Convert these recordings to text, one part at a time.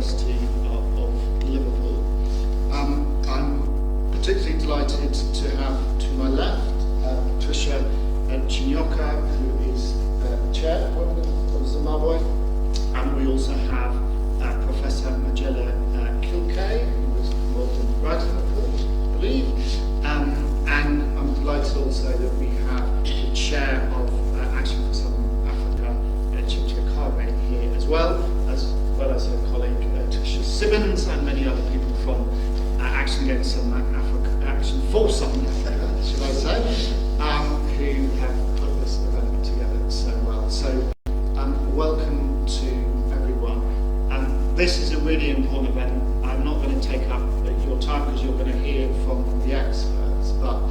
University of Liverpool. I'm particularly delighted to have to my left Patricia Chinyoka, who is Chair of Women of Zimbabwe, and we also have Professor Majella Kilkey, who was involved in writing the report, I believe, and I'm delighted also that we have the Chair of Action for Southern Africa, Tricia, here as well as her colleague Tricia Sibbons, and many other people from Action Against Southern Africa, Action for Southern Africa, should I say, who have put this event together so well. So welcome to everyone. This is a really important event. I'm not going to take up your time because you're going to hear from the experts, but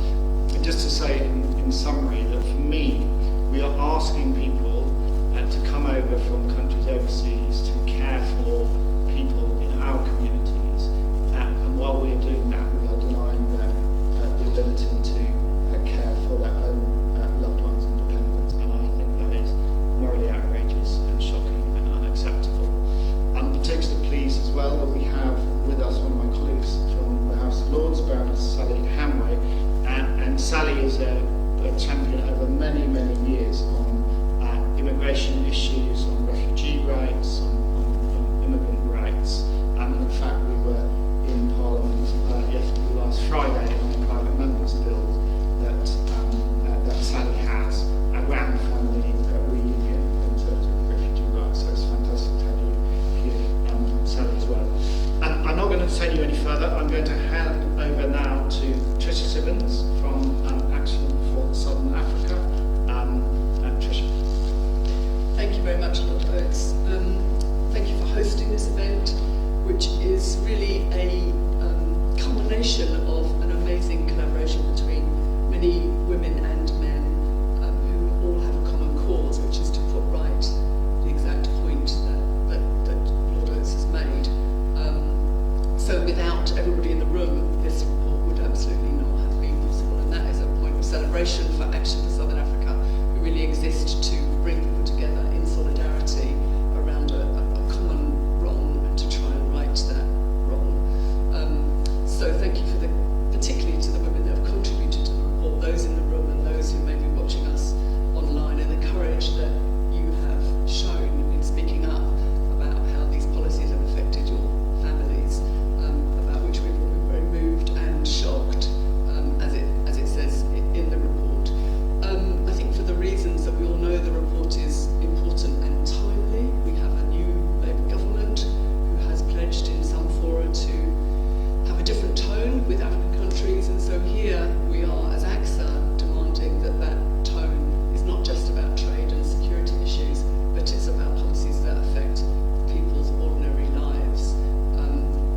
just to say in summary that for me, we are asking people to come over from countries overseas to care for people in our communities, and while we are doing that, we are denying them the ability to care for their own loved ones and dependents, and I think that is morally outrageous and shocking and unacceptable. I'm particularly pleased as well that we have with us one of my colleagues from the House of Lords, Baroness Sally Hamway, and Sally is a champion over many, many years on immigration issues, on refugee rights, on immigrant rights. In fact, we were in Parliament last Friday on the private members' bill that Sally has around family reunion in terms of refugee rights. So it's fantastic to have you here, Sally, as well. I'm not going to detain you any further. I'm going to hand over now to Tricia Sibbons from Action for Southern Africa. Tricia. Thank you very much, Lord Oates. Thank you for hosting this event, which is really a culmination of an amazing collaboration between many women and men who all have a common cause, which is to put right the exact point that Lord Oates has made. So without everybody in the room, this report would absolutely not have been possible, and that is a point of celebration for Action for Southern Africa, who really exist to bring people together in solidarity around a common wrong and to try and right that wrong. So thank you particularly to the women that have contributed to the report, those in the room and those who may be watching us online, and the courage that you have shown in speaking up about how these policies have affected your families, about which we've all been very moved and shocked, as it says in the report. I think for the reasons that we all know, the report is important and timely. We have a new Labour government who has pledged in some fora to have a different tone with African countries, and so here we are as ACTSA demanding that tone is not just about trade and security issues, but it's about policies that affect people's ordinary lives.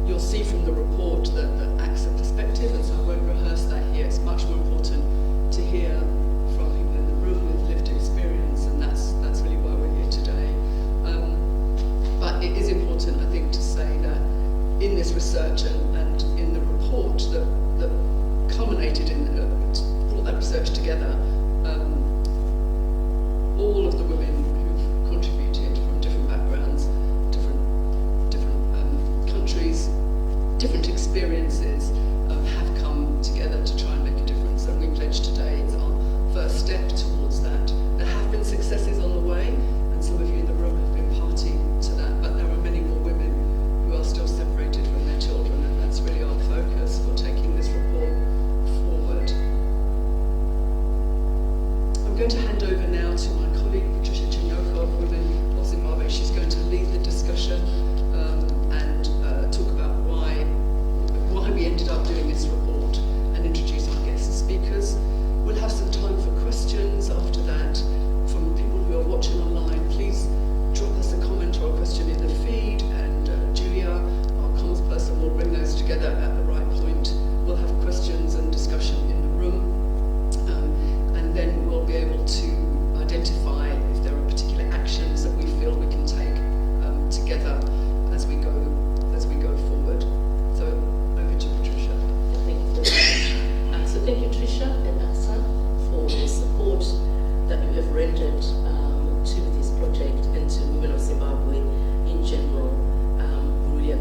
You'll see from the report that the ACTSA perspective, and so I won't rehearse that here, it's much more important to hear from people in the room with lived experience, and that's really why we're here today. But it is important, I think, to say that in this research and in the report that culminated in, brought that research together, all of the women who've contributed from different backgrounds, different countries, different experiences, have come together to try and make a difference, and we pledge today it's our first step towards that. There have been successes on the way, and some of you in the room have been party to that, but there are many more women who are still separated from their children, and that's really our focus for taking this report forward. I'm going to hand over now to my colleague Patricia Chinyoka of Women of Zimbabwe. She's going to lead the discussion and talk about why we ended up doing this report and introduce our guest speakers. We'll have some time for questions after that from people who are watching online. Please drop us a comment or a question in the feed, and Julia, our comms person, will bring those together at the right point. We'll have questions and discussion in the room, and then we'll be able to identify if there are particular actions that we feel we can take together as we go forward. So over to Patricia. Thank you very much. So thank you, Tricia and ACTSA, for the support that you have rendered to this project and to Women of Zimbabwe in general. We really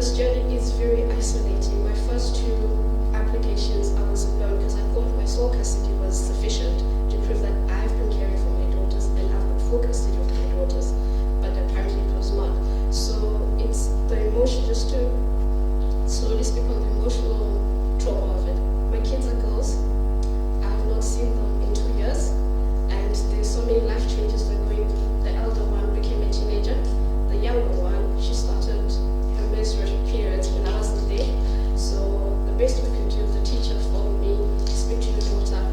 this journey is very isolating. My first 2 applications, I was alone because I thought my sole custody was sufficient to prove that I've been caring for my daughters and I've got full custody of my daughters, but apparently it was not. So it's the emotion, just to slowly speak on the emotional trauma of it. My kids are girls. I have not seen them in 2 years, and there's so many life changes that are going through. The elder one became a teenager. The younger one, she started her menstrual periods when I wasn't there. So the best we could do, the teacher phoned me, speak to your daughter,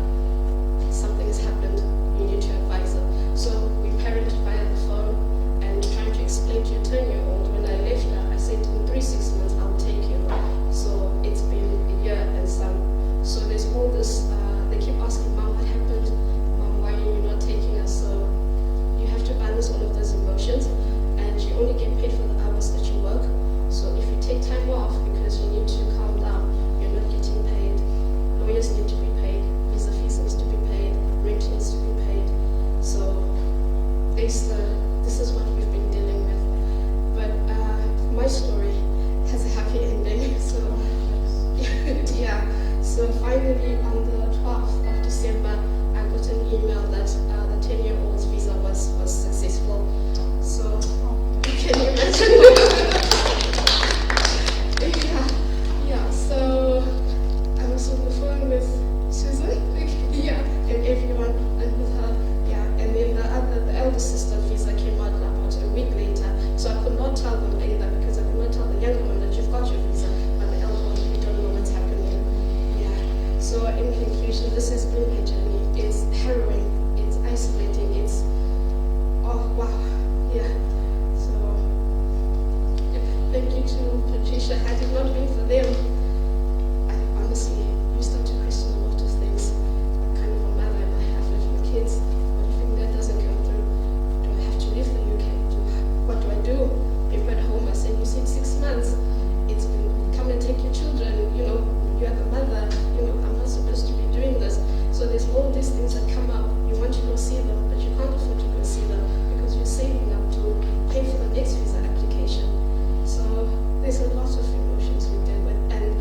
something has happened, you need to advise her. So we parented via the phone and trying to explain to your 10-year-old. When I left her, I said in 3-6 months I'll take you. So it's been a year and some. So there's all this, they keep asking, Mom, what happened? Mom, why are you not taking us? So you have to balance all of those emotions, and you only get paid for the hours that you work. So if you take time off because you need to calm down, you're not getting paid. Lawyers need to be paid, visa fees needs to be paid, rent needs to be paid. So this is what we've been dealing with. But my story has a happy ending. So yeah. So finally on the 12th of December, I got an email that the 10-year-old's visa was successful. So can you imagine? yeah. So I was on the phone with Susan, and everyone, and with her, and then the elder sister visa came out about a week later. So I could not tell them either, because I could not tell the younger one that you've got your visa, but the elder one, we don't know what's happening. So in conclusion, this has been my journey. It's harrowing, it's isolating, it's, oh wow, So thank you to Patricia. Had it not been for them, I honestly, you start to question a lot of things. What kind of a mother am I have with kids? What if that doesn't come through? Do I have to leave the UK? What do I do? People at home are saying, you said 6 months. It's been, come and take your children, you are the mother, I'm not supposed to be doing this. So there's all these things that come up. You want to go see them, but you can't afford to go see them because you're saving up to pay for the next visa application. So there's a lot of emotions we deal with, and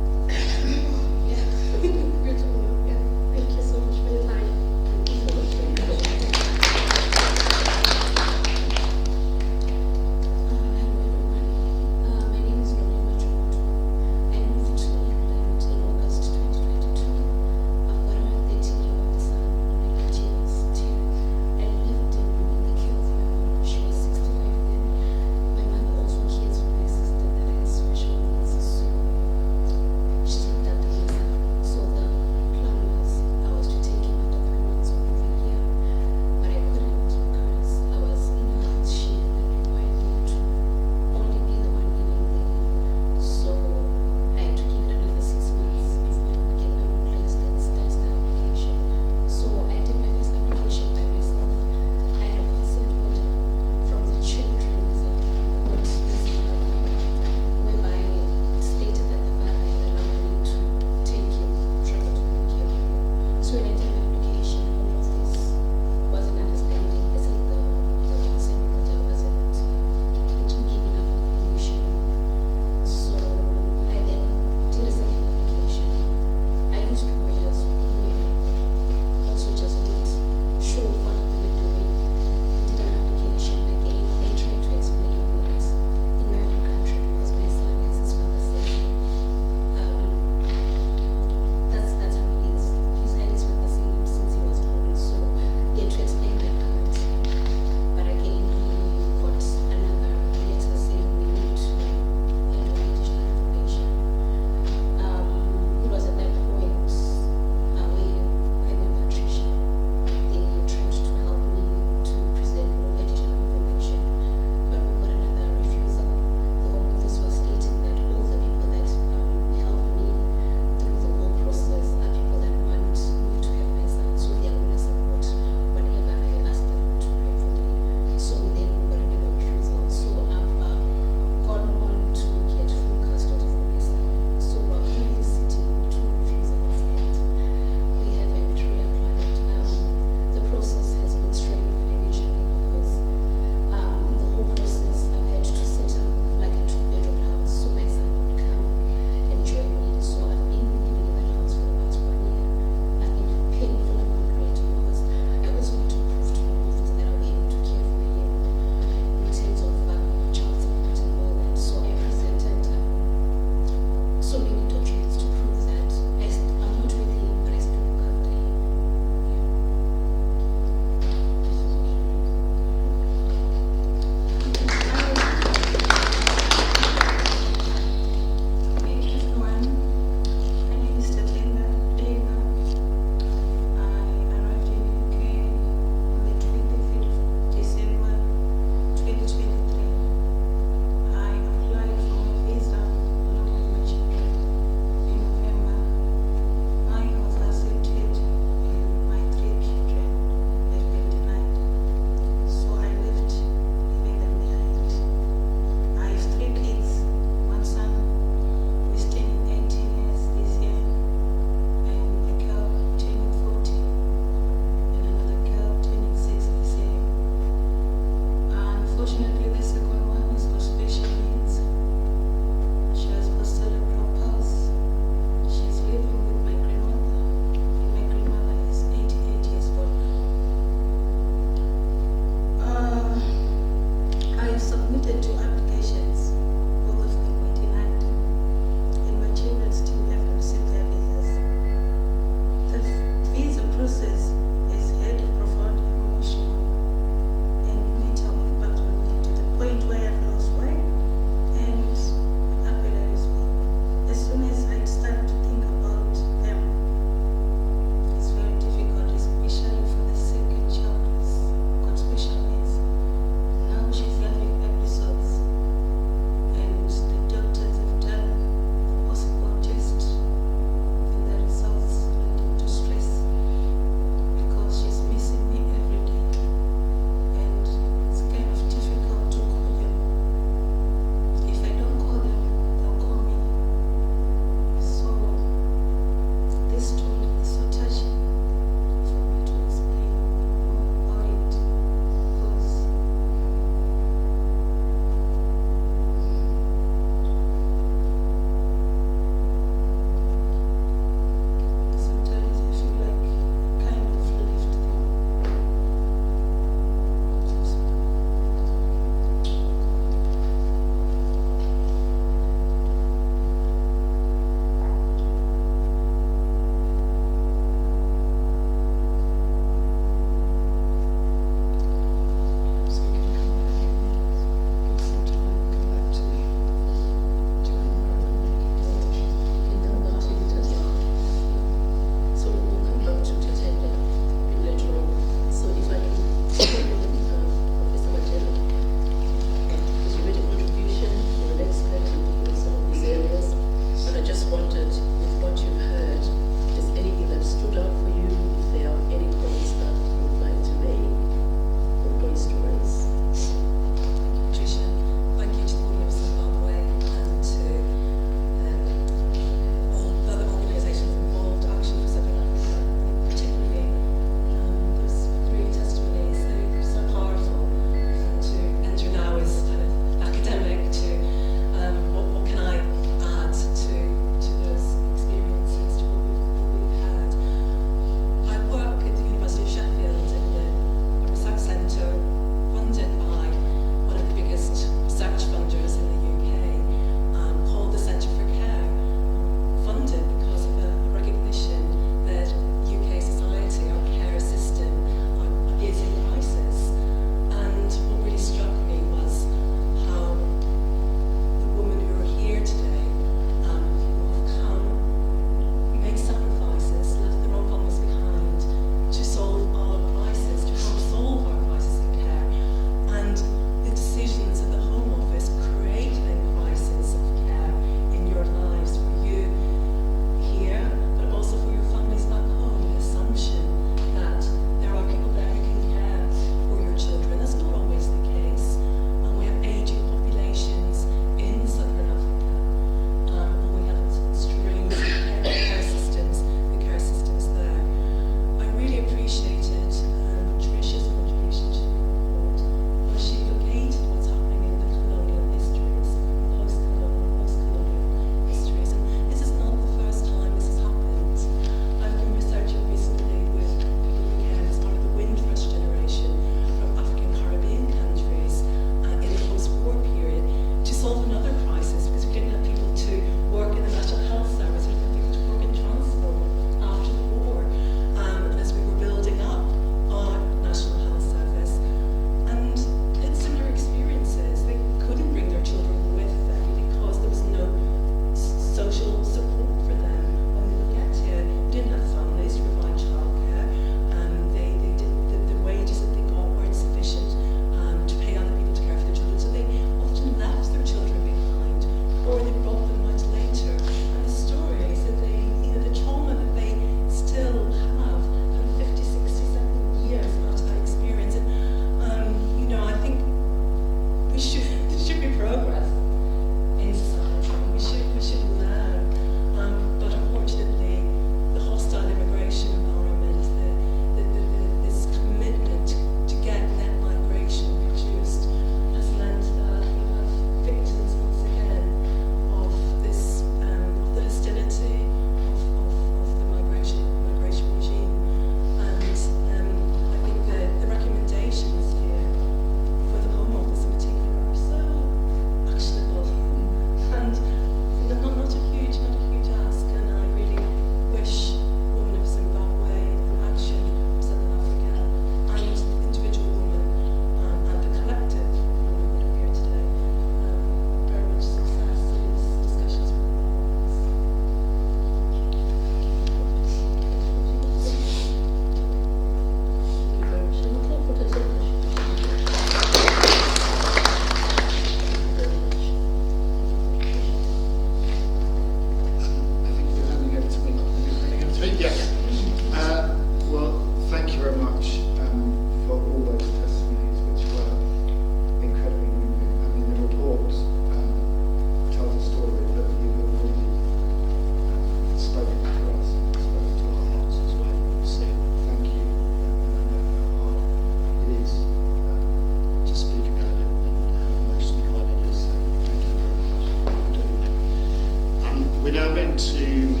going to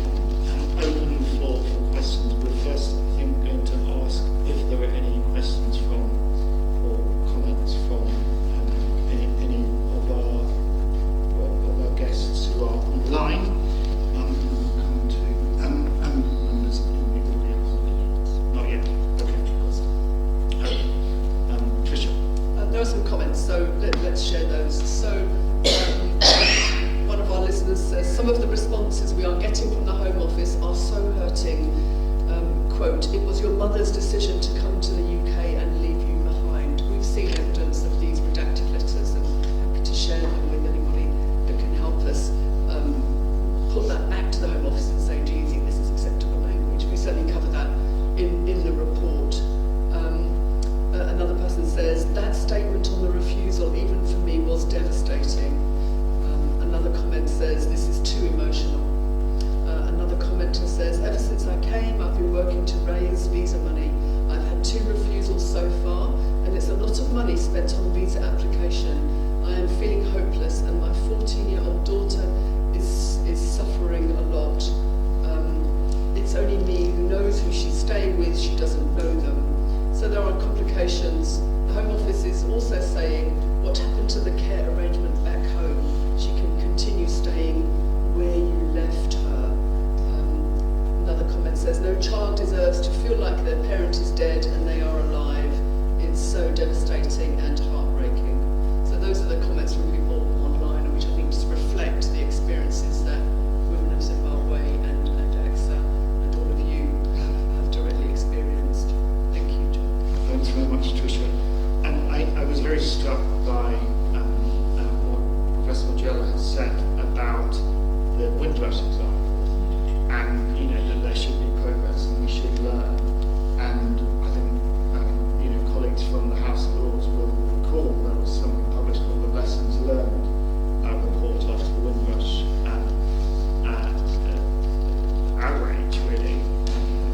open the floor for questions. We're first, I think, going to ask if there are any questions from or comments from any of our guests who are online. Come to members in the audience. Not yet. Okay. Tricia. There are some comments, so let's share those. So. One of our listeners says, some of the responses we are getting from the Home Office are so hurting. Quote, it was your mother's decision to come to the UK and leave you behind. We've seen evidence of these redacted letters and happy to share them with anybody that can help us put that back to the Home Office and say, do you think this is acceptable language? We certainly cover that in the report. Another person says, that statement on the refusal, even for me, was devastating. Another comment says, this is too emotional. Another commenter says, ever since I came, I've been working to raise visa money. I've had 2 refusals so far, and it's a lot of money spent on visa application. I am feeling hopeless, and my 14-year-old daughter is suffering a lot. It's only me who knows who she's staying with, she doesn't know them. So there are complications. The Home Office is also saying, what happened to the care arrangement back home? She can continue staying where you left her. Another comment says, no child deserves to feel like their parent is dead and they are alive. It's so devastating and heartbreaking. So those are the comments from people online, which I think just reflect the experiences that Women of Zimbabwe and ACTSA and all of you have directly experienced. Thank you, John. Thanks very much, Tricia. And I was very struck by what Professor Majella has said about the Windrush example, and that there should be progress and we should learn. And I think colleagues from the House of Lords will recall there was something published called the Lessons Learned report after the Windrush outrage, really,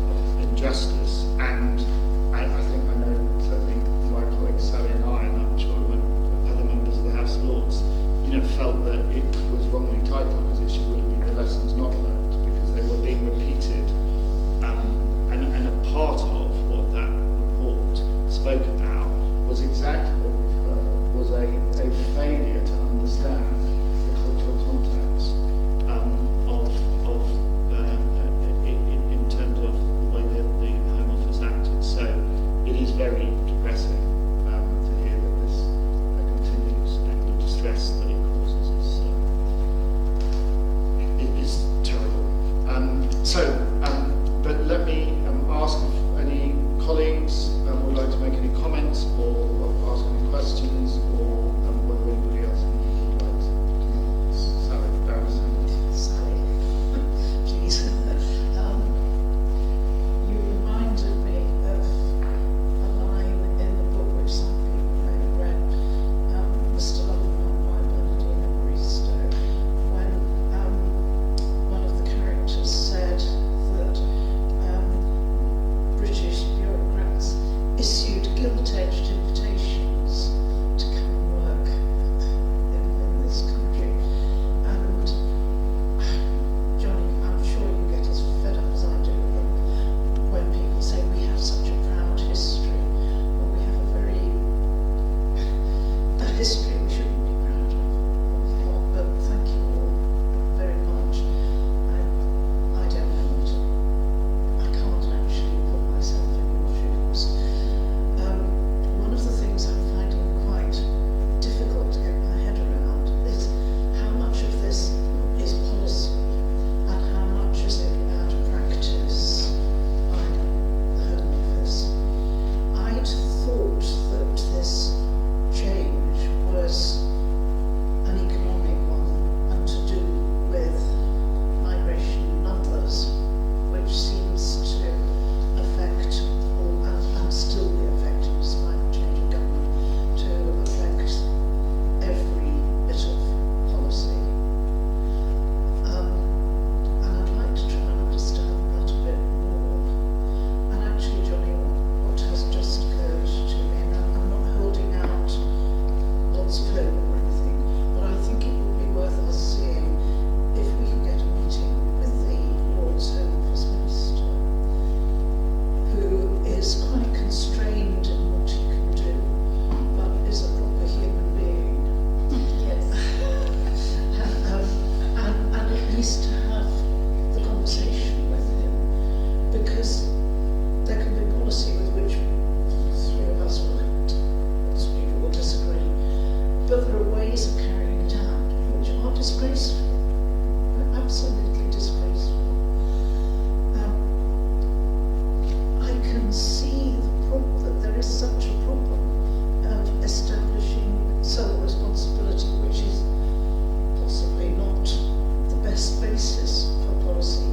of injustice. And I think I know certainly my colleague Sally and I, and I'm sure other members of the House of Lords, felt that it was wrongly titled because it should really be the lessons not learned, because they were being repeated. And a part of what that report spoke about was exactly what we've heard, was a failure to understand the cultural context in terms of the way that the Home Office acted. So it is very depressing to hear that this continues, and the distress that it causes is terrible. But let me ask if any colleagues would like to make any comments or ask any questions, or whether anybody else would like to. Sally, Sally, please. You reminded me of a line in the book which some people may have read, Mr. Lovell by Bernardino Bristow, when one of the characters said that British bureaucrats issued gilt-edged invitations to come and work in this country. And Johnny, I'm sure you get as fed up as I do when people say we have such a proud history. Well, we have a history we shouldn't be proud of. But thank you all very much. I don't know I can't actually put myself in your shoes. One of the things I'm finding quite difficult to get my head around is how much of this is policy and how much is it out of practice by the Home Office. I'd thought that this change was ways of carrying it out which are disgraceful, absolutely disgraceful. I can see the problem, that there is such a problem of establishing sole responsibility, which is possibly not the best basis for policy,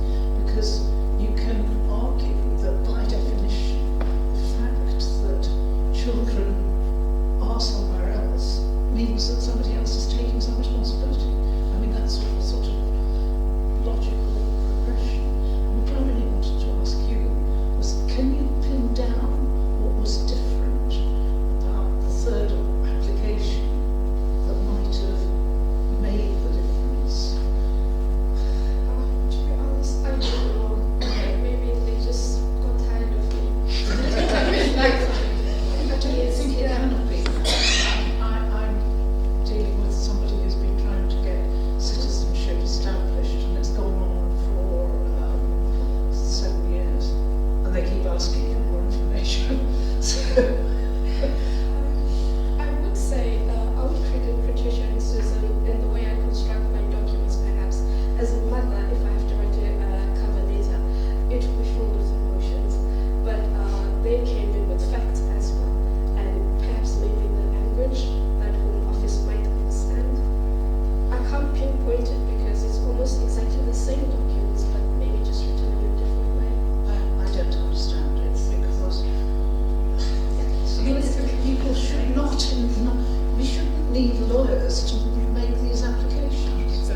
because you can argue that by definition the fact that children are somewhere else means that somebody else is taking some responsibility. I mean, that's sort of logical progression. And what I really wanted to ask you was, can you pin down what was different about the third application that might have made the difference? To be honest, I don't know. Maybe they just got tired of me. I don't think it cannot be. I'm dealing with somebody who's been trying to get citizenship established, and it's gone on for 7 years, and they keep asking for more information. So, I would say I would credit Patricia and Susan in the way I construct my documents, perhaps. As a mother, if I have to write a cover letter, it will be filled with emotions. But they came in with facts as well, and perhaps maybe the language that Home Office might understand. I can't pinpoint it because it's almost exactly the same documents, but maybe just written in a different way. I don't understand it, because people should not, we shouldn't need lawyers to make these applications.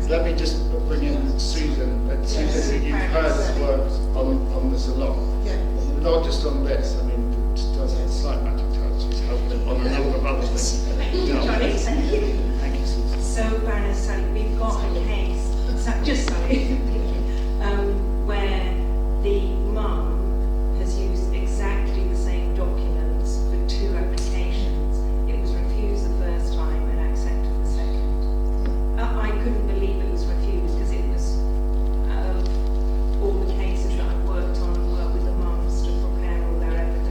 Let me just bring in Susan. Susan, you've heard us work on this a lot. Yeah. Not just on this, I mean, it does have a slight magic touch. It's helped on a number of other things. Johnny, thank you. Thank you, Susan. So, Baroness Sally, we've got a case, where the mum has used exactly the same documents for 2 applications. It was refused the first time and accepted the second. I couldn't believe it was refused, because it was all the cases that I've worked on and worked with the mums to prepare all their evidence.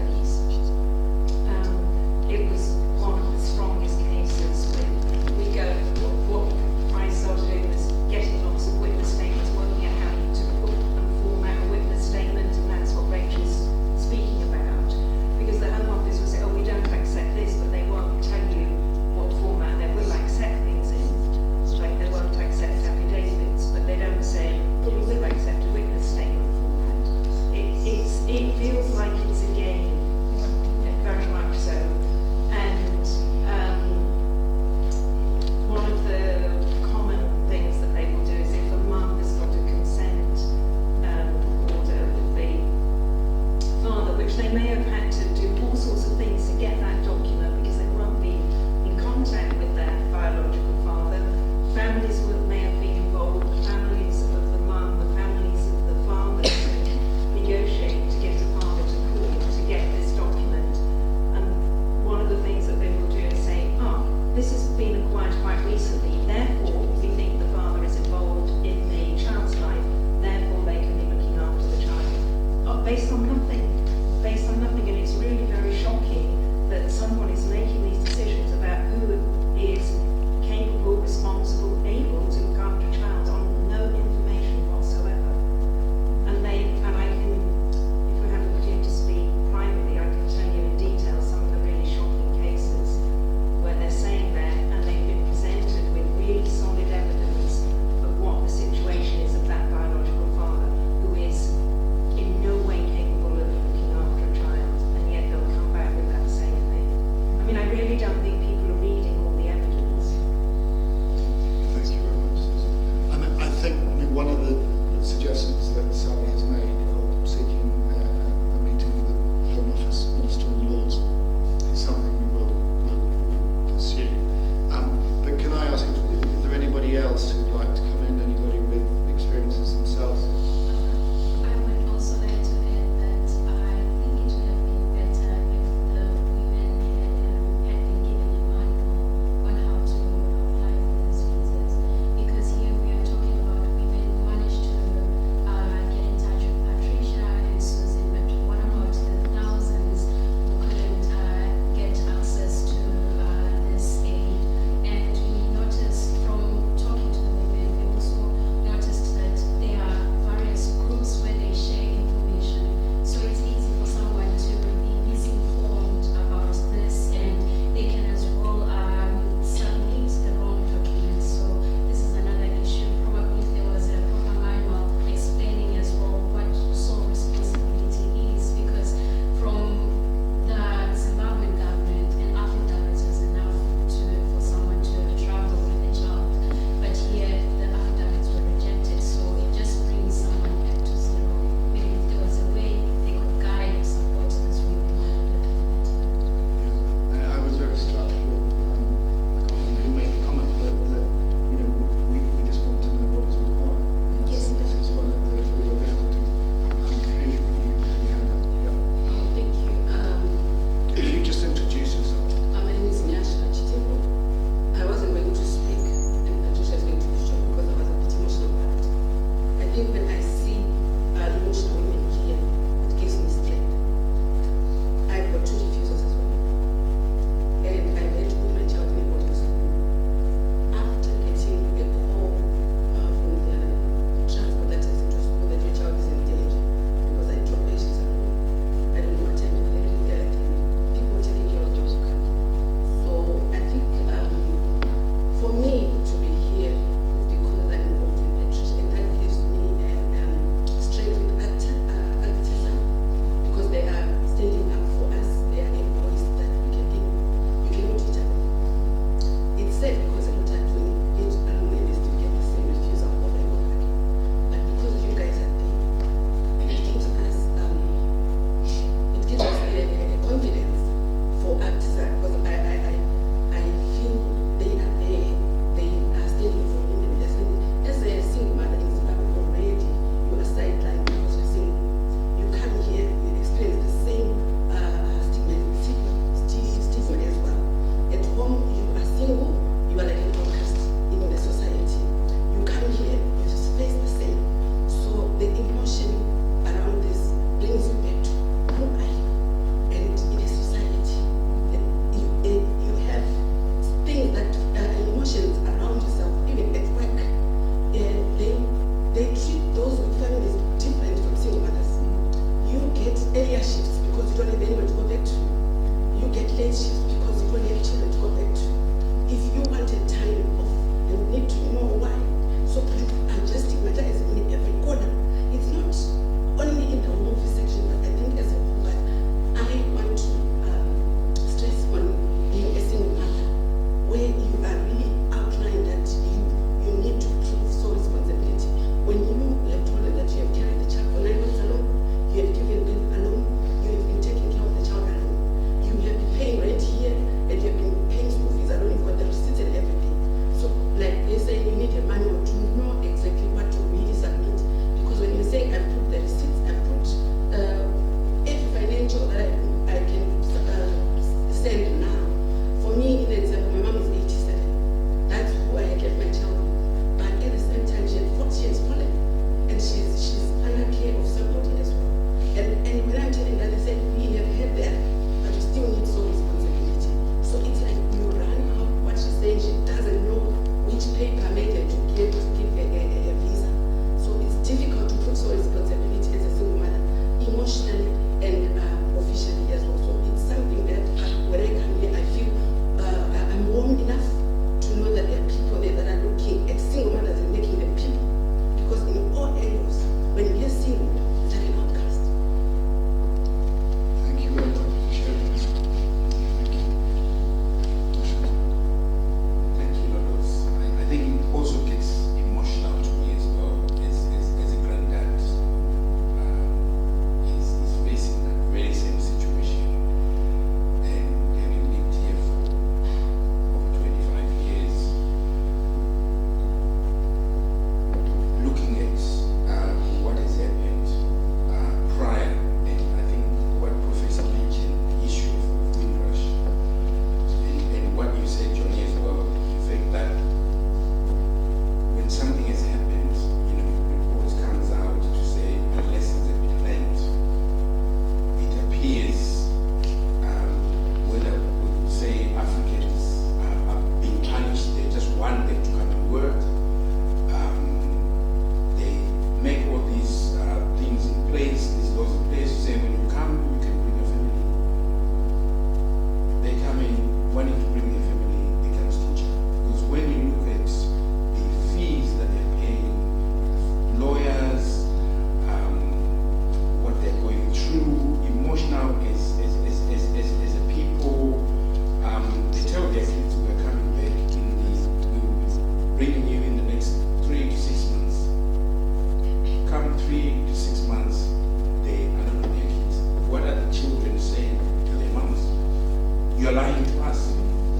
to us.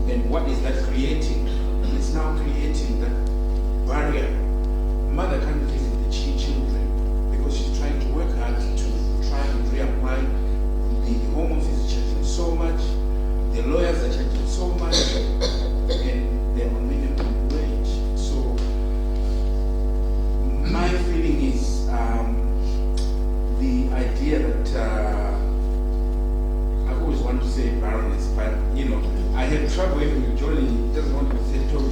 And what is that creating? It's now creating that barrier. Mother can't visit the children because she's trying to work hard to try and reapply. The home office is charging so much, the lawyers are charging so much, and they're on minimum wage. So my feeling is the idea that I always want to say baroness, but you know, I had trouble even with Johnny. He doesn't want to say talk.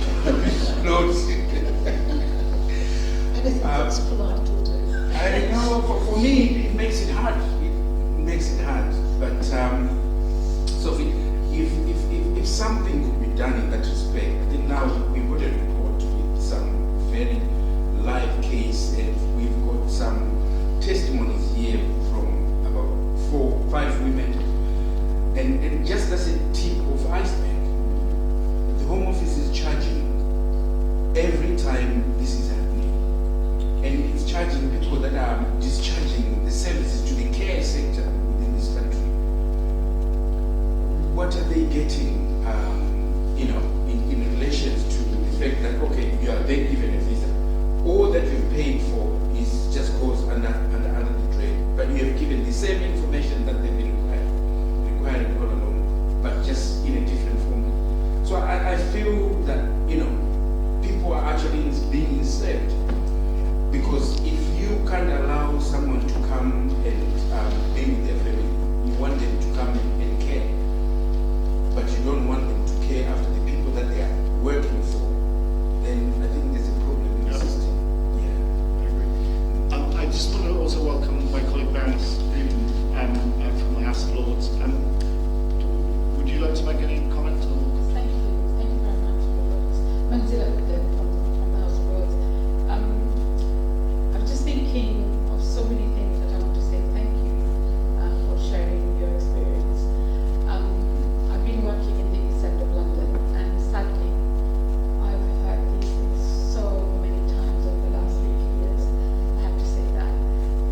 Anything that's polite will do. I know for me it makes it hard. It makes it hard. But so if something could be done in that respect, I think now we've got a report with some very live case, and we've got some testimonies here from about 4 or 5 women, and just as a tip of iceberg, the Home Office is charging every time this is happening, and it's charging people that are discharging the services to the care sector within this country. What are they getting, in relation to the fact that, okay, you are then given a visa, all that you've paid for is just goes under the trade, but you have given the same information that they've been requiring all along, but just in a different format. So I feel that, people are actually being enslaved, because if you can't allow someone to come and be with their family, you want them to come and care, but you don't want them to care after the people that they are working for, then I think there's a problem in the system. Yeah. I agree. I just want to also welcome my colleague Baroness from the House of Lords. Would you like to make any comment? Thank you very much. Majella from the House of Lords. I'm just thinking of so many things that I want to say thank you for sharing your experience. I've been working in the East End of London, and sadly, I've heard these things so many times over the last 3 years. I have to say that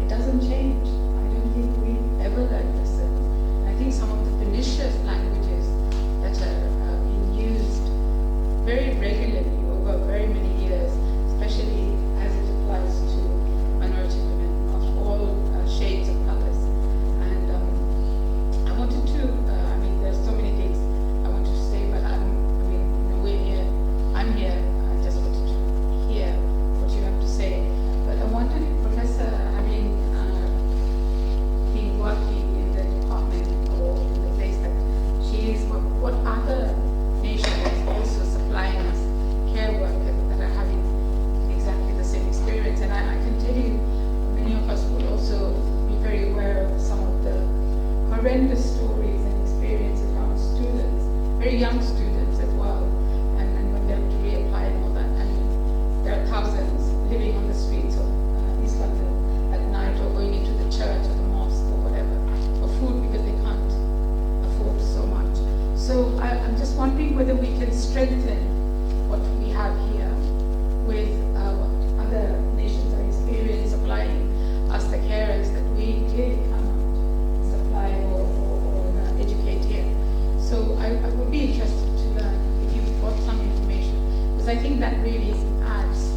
it doesn't change. I don't think we ever learn lessons. I think some of the pernicious languages that are being used very regularly over very many years, especially as it applies to minority women of all shades of colors. And I wanted to, there's so many things I want to say, but we're here, I'm here, I just wanted to hear what you have to say. But I wondered if Professor, having been working in the department or in the place that she is, what other nations also supplying us care workers that are having exactly the same experience. And I can tell you, many of us will also be very aware of some of the horrendous stories and experiences around students, very young students as well, and when they have to reapply and all that. And there are thousands living on the streets of East London at night, or going into the church or the mosque or whatever for food because they can't afford so much. So I'm just wondering whether we can strengthen what we have here with what other nations are experiencing, supplying us the carers that we clearly cannot supply or educate here. So I would be interested to learn if you've got some information, because I think that really adds.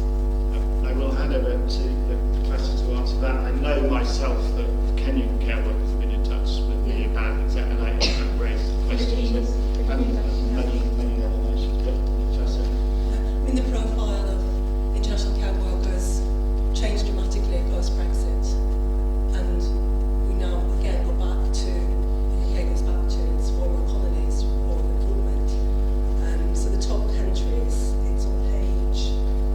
I will hand over to the Professor to answer that. I know myself that Kenyan care workers have been in touch with me about it, and I have raised questions. And many other nations. But Professor? The profile of international care workers changed dramatically post-Brexit, and we now again go back to, the UK goes back to its former colonies for recruitment. So the top countries, it's on page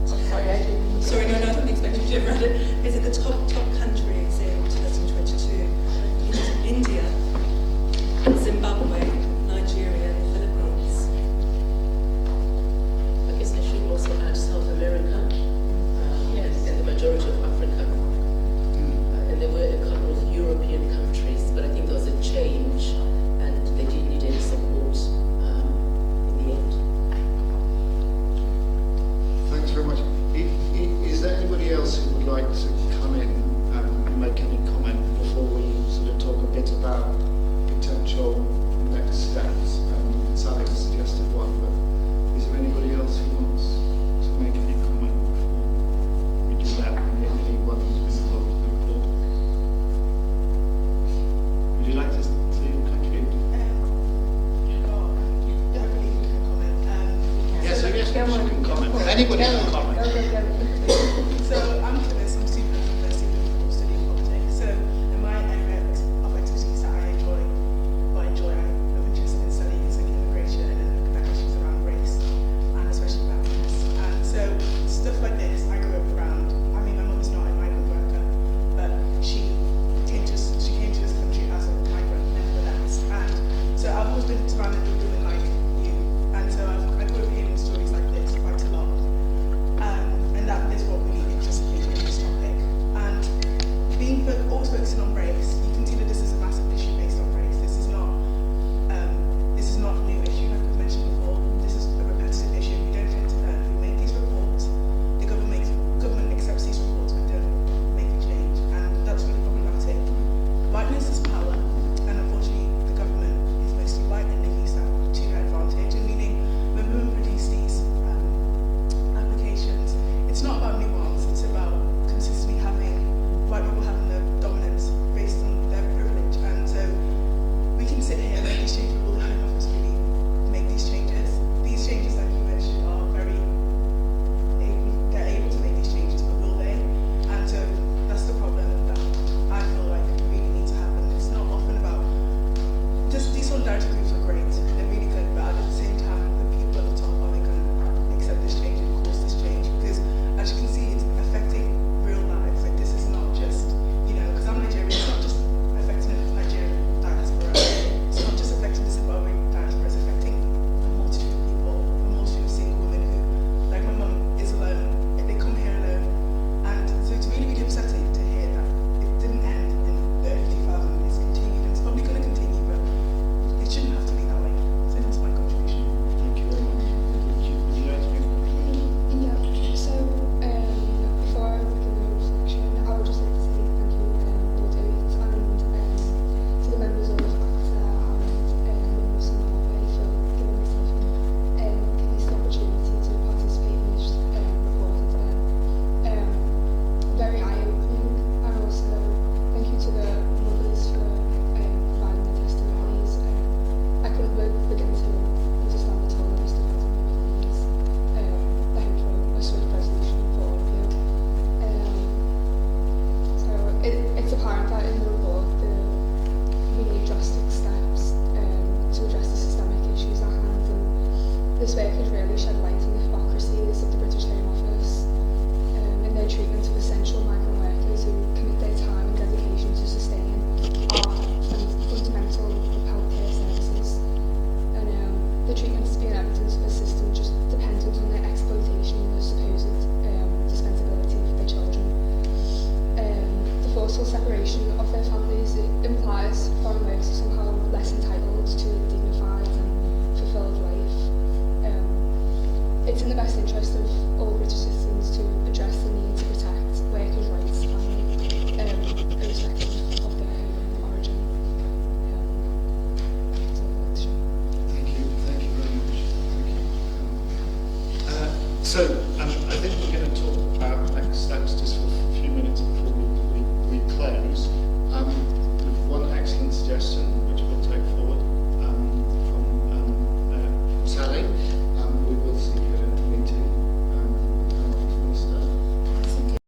10. Sorry, no, I don't expect you to have read it. Is it the top countries in 2022? It is India, Zimbabwe, Come on, can comment. go for it. Anybody Go, can comment. go. So I'm Phyllis, I'm a student at the University of Liverpool studying politics. So in my area of activities that I enjoy, I'm interested in studying is like immigration and looking at issues around race and especially blackness. And so stuff like this I grew up around. I mean, my mum is not a migrant worker, but she came to this country as a migrant nevertheless. And so I've always been surrounded with women like you. And so I grew up hearing stories like this quite a lot. And that is what really interests me in this topic. And always focusing on race, you can see that this is a massive issue based on race. This is not a new issue, like we've mentioned before. This is a repetitive issue. We don't tend to learn. We make these reports. The government accepts these reports, but don't make a change, and that's really problematic. Whiteness is power, and unfortunately, the government is mostly white, and they use that to their advantage. And meaning, when women produce these applications, it's not about nuance. It's about consistently having white people having the dominance based on their privilege. And so we can sit here and make these changes, but will the Home Office really make these changes? These changes, like you mentioned, are they're able to make these changes, but will they? And so that's the problem that I feel like really needs to happen. It's not often about just these solidarity groups are great, they're really good, but at the same time, the people at the top, are they going to accept this change and cause this change? Because as you can see, it's affecting real lives. Like, this is not just, because I'm Nigerian, it's not just affecting the Nigerian diaspora. It's not just affecting the Zimbabwe diaspora, it's affecting a multitude of people, a multitude of single women who, like my mum is alone, they come here alone. And so it's really, really upsetting to hear that it didn't end in the early 2000s, it's continued, and it's probably going to continue, but it shouldn't have to be that way. So that's my contribution. Thank you very much. Thank you. Would you like to make a comment? Yeah, so before I begin the reflection, I would just like to say thank you, Lord Oates, and to the members of ACTSA and Women of Zimbabwe for giving myself this opportunity to participate in this report. It's very eye-opening, and also thank you to the mothers for providing their testimonies. I couldn't begin to understand the toll that must have had on their families. I hope for a swift resolution for all of you. So it's apparent that in the report we need drastic steps to address the systemic issues at hand, and this way could really shed light on the hypocrisy of the British Home Office in their treatment of essential migrant